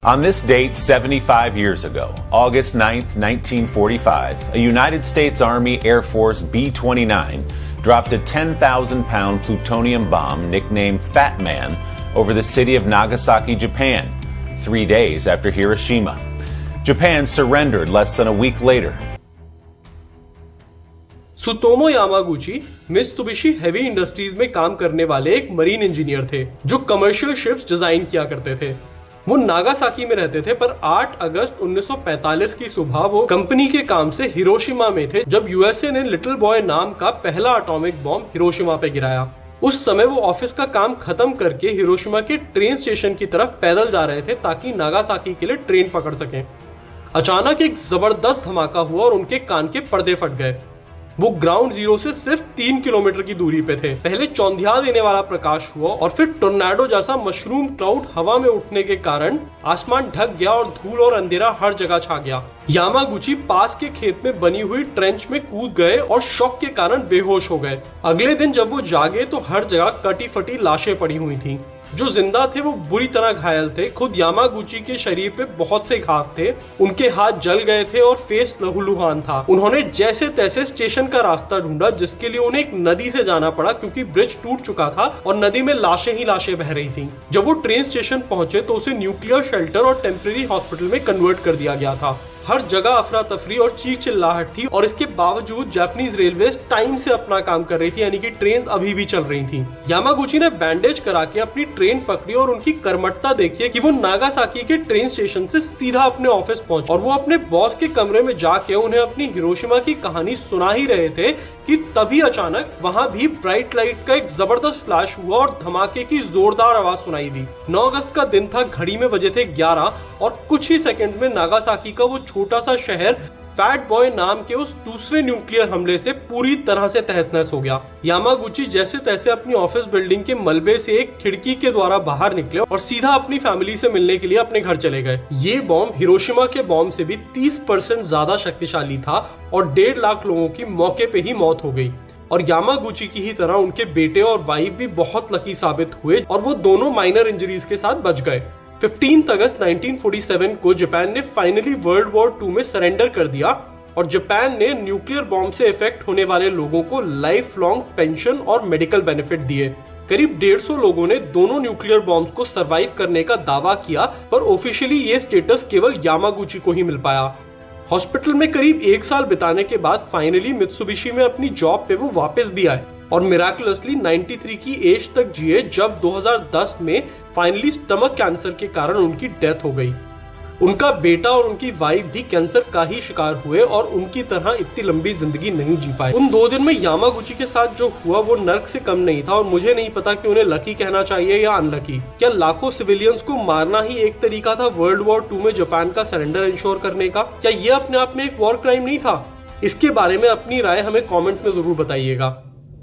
On this date 75 years ago, August 9th, 1945, a United States Army Air Force B-29 dropped a 10,000-pound plutonium bomb nicknamed Fat Man over the city of Nagasaki, Japan, 3 days after Hiroshima. Japan surrendered less than a week later. Tsutomu Yamaguchi Mitsubishi heavy industries में काम करने वाले एक marine engineer थे जो commercial ships design किया करते थे। वो नागासाकी में रहते थे, पर 8 अगस्त 1945 की सुबह वो कंपनी के काम से हिरोशिमा में थे जब यूएसए ने लिटिल बॉय नाम का पहला एटॉमिक बॉम्ब हिरोशिमा पे गिराया। उस समय वो ऑफिस का काम खत्म करके हिरोशिमा के ट्रेन स्टेशन की तरफ पैदल जा रहे थे ताकि नागासाकी के लिए ट्रेन पकड़ सकें। अचानक एक जबरदस्त धमाका हुआ और उनके कान के पर्दे फट गए। वो ग्राउंड जीरो से सिर्फ 3 किलोमीटर की दूरी पे थे। पहले चौंधिया देने वाला प्रकाश हुआ और फिर टोर्नाडो जैसा मशरूम क्लाउड हवा में उठने के कारण आसमान ढक गया और धूल और अंधेरा हर जगह छा गया। यामागुची पास के खेत में बनी हुई ट्रेंच में कूद गए और शॉक के कारण बेहोश हो गए। अगले दिन जब वो जागे तो हर जगह कटी फटी लाशें पड़ी हुई थी। जो जिंदा थे वो बुरी तरह घायल थे। खुद यामागुची के शरीर पे बहुत से घाव थे, उनके हाथ जल गए थे और फेस लहूलुहान था। उन्होंने जैसे तैसे स्टेशन का रास्ता ढूंढा, जिसके लिए उन्हें एक नदी से जाना पड़ा क्योंकि ब्रिज टूट चुका था और नदी में लाशें ही लाशें बह रही थी। जब वो ट्रेन स्टेशन पहुंचे तो उसे न्यूक्लियर शेल्टर और टेम्परेरी हॉस्पिटल में कन्वर्ट कर दिया गया था। हर जगह अफरा तफरी और चीख चिल्लाहट थी और इसके बावजूद जापानीज रेलवे टाइम से अपना काम कर रही थी, यानी कि ट्रेन अभी भी चल रही थी। यामागुची ने बैंडेज करा के अपनी ट्रेन पकड़ी और उनकी कर्मठता देखिए कि वो नागासाकी के ट्रेन स्टेशन से सीधा अपने ऑफिस पहुंचे और वो अपने बॉस के कमरे में जाके उन्हें अपनी हिरोशिमा की कहानी सुना ही रहे थे कि तभी अचानक वहां भी ब्राइट लाइट का एक जबरदस्त फ्लैश हुआ और धमाके की जोरदार आवाज सुनाई दी। 9 अगस्त का दिन था, घड़ी में बजे थे 11 और कुछ ही सेकंड में नागासाकी का वो छोटा सा शहर फैट बॉय नाम के उस दूसरे न्यूक्लियर हमले से पूरी तरह से तहस-नहस हो गया। यामागुची जैसे तैसे अपनी ऑफिस बिल्डिंग के मलबे से एक खिड़की के द्वारा बाहर निकले और सीधा अपनी फैमिली से मिलने के लिए अपने घर चले गए। ये बॉम्ब हिरोशिमा के बॉम्ब से भी 30% ज्यादा शक्तिशाली था और 1.5 लाख लोगों की मौके पे ही मौत हो गई। और यामागुची की ही तरह उनके बेटे और वाइफ भी बहुत लकी साबित हुए और वो दोनों माइनर इंजरीज के साथ बच गए। 15 अगस्त 1947 को जापान ने फाइनली वर्ल्ड वॉर 2 में सरेंडर कर दिया और जापान ने न्यूक्लियर बॉम्ब से इफेक्ट होने वाले लोगों को लाइफ लॉन्ग पेंशन और मेडिकल बेनिफिट दिए। करीब 150 लोगों ने दोनों न्यूक्लियर बॉम्ब्स को सरवाइव करने का दावा किया, पर ऑफिशियली ये स्टेटस केवल यामागुची को ही मिल पाया। हॉस्पिटल में करीब 1 साल बिताने के बाद फाइनली मित्सुबिशी में अपनी जॉब पे वो वापस भी आए और मिराकुलसली 93 की एज तक जिए, जब 2010 में फाइनली स्टमक कैंसर के कारण उनकी डेथ हो गई। उनका बेटा और उनकी वाइफ भी कैंसर का ही शिकार हुए और उनकी तरह इतनी लंबी जिंदगी नहीं जी पाए। उन 2 दिन में यामागुची के साथ जो हुआ वो नर्क से कम नहीं था और मुझे नहीं पता कि उन्हें लकी कहना चाहिए या अनलकी। क्या लाखों सिविलियंस को मारना ही एक तरीका था वर्ल्ड वॉर 2 में जापान का सरेंडर इंश्योर करने का? क्या ये अपने आप में एक वॉर क्राइम नहीं था? इसके बारे में अपनी राय हमें कमेंट में जरूर बताइएगा।